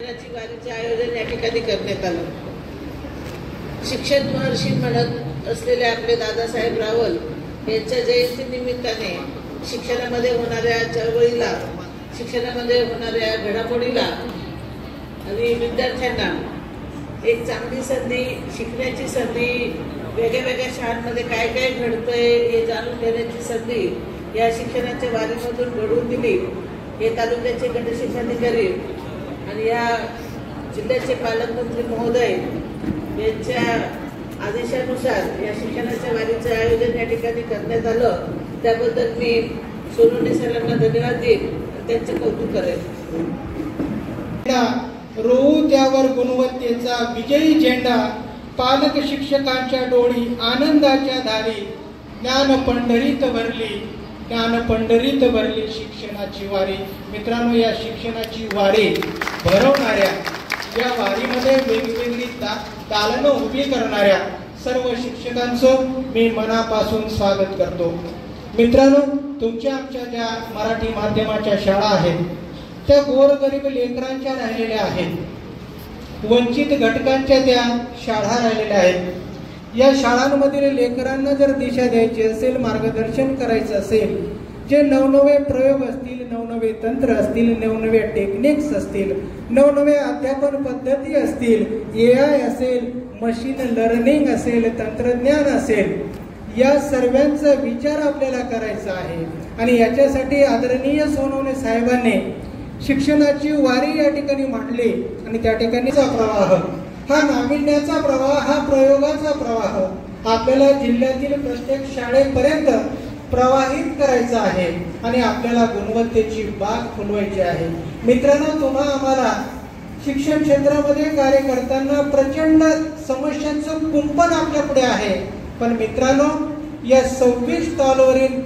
वारीचे आयोजन या ठिकाणी करण्यात आलं। शिक्षण महर्षी म्हणत असलेले आपले दादासाहेब रावल यांच्या जयंती निमित्ताने शिक्षणामध्ये होणाऱ्या चळवळीला, शिक्षणामध्ये होणाऱ्या घडामोडीला आणि विद्यार्थ्यांना एक चांगली संधी, शिकण्याची संधी, वेगळ्या वेगळ्या शाळांमध्ये काय काय घडतंय हे जाणून घेण्याची संधी या शिक्षणाच्या वारीमधून घडवून दिली। हे तालुक्याचे गटशिक्षणाधिकारी आणि या जिल्ह्याचे पालकमंत्री महोदय यांच्या आदेशानुसार या शिक्षणाच्या वारीचं आयोजन या ठिकाणी करण्यात आलं। त्याबद्दल मी सोनवणे सरांना धन्यवाद देईन, त्यांचे कौतुक करेन। रोऊ त्यावर गुणवत्तेचा विजयी झेंडा, पालक शिक्षकांच्या डोळी आनंदाच्या धारी, ज्ञान पंढरीत भरली, ज्ञान पंढरीत भरली शिक्षणाची वारी। मित्रांनो, या शिक्षणाची वारी भरवणाऱ्या या वारीमध्ये वेगवेगळी दालनं उभी करणाऱ्या सर्व शिक्षकांचं मी मनापासून स्वागत करतो। मित्रांनो, तुमच्या आमच्या ज्या मराठी माध्यमाच्या शाळा आहेत त्या गोरगरीब लेकरांच्या राहिलेल्या आहेत, वंचित घटकांच्या त्या शाळा राहिलेल्या आहेत। या शाळांमधील लेकरांना जर दिशा द्यायची असेल, मार्गदर्शन करायचं असेल, जे नवनवे प्रयोग असतील, नवनवे तंत्र असतील, नवनवे टेक्निक्स असतील, नवनवे अध्यापन पद्धती असतील, AI असेल, मशीन लर्निंग असेल, तंत्रज्ञान असेल, या सर्वांचा विचार आपल्याला करायचा आहे। आणि याच्यासाठी आदरणीय सोनवणे साहेबांनी शिक्षणाची वारी या ठिकाणी मांडली आणि त्या ठिकाणीचा प्रवाह, हा नाविन्याचा प्रवाह, हा प्रयोगाचा प्रवाह आपल्याला जिल्ह्यातील प्रत्येक शाळेपर्यंत प्रवाहित करायचा आहे आणि आपल्याला गुणवत्तेची बाग फुलवायची आहे। मित्रांनो, तुम्हा आम्हाला शिक्षण क्षेत्रामध्ये कार्य करताना प्रचंड समस्यांचं कुंपण आपल्या पुढे आहे, पण मित्रांनो, या 26 स्टॉलवरील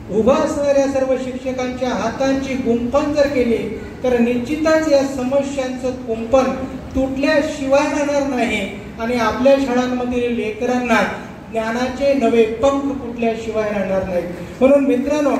उभा असणाऱ्या सर्व शिक्षकांच्या हातांची गुंफण जर केली तर निश्चितच या समस्यांचं कुंपण तुटल्याशिवाय राहणार नाही आणि आपल्या शाळांमधील लेकरांना ज्ञानाचे नवे पंख फुटल्याशिवाय राहणार नाहीत। म्हणून मित्रांनो,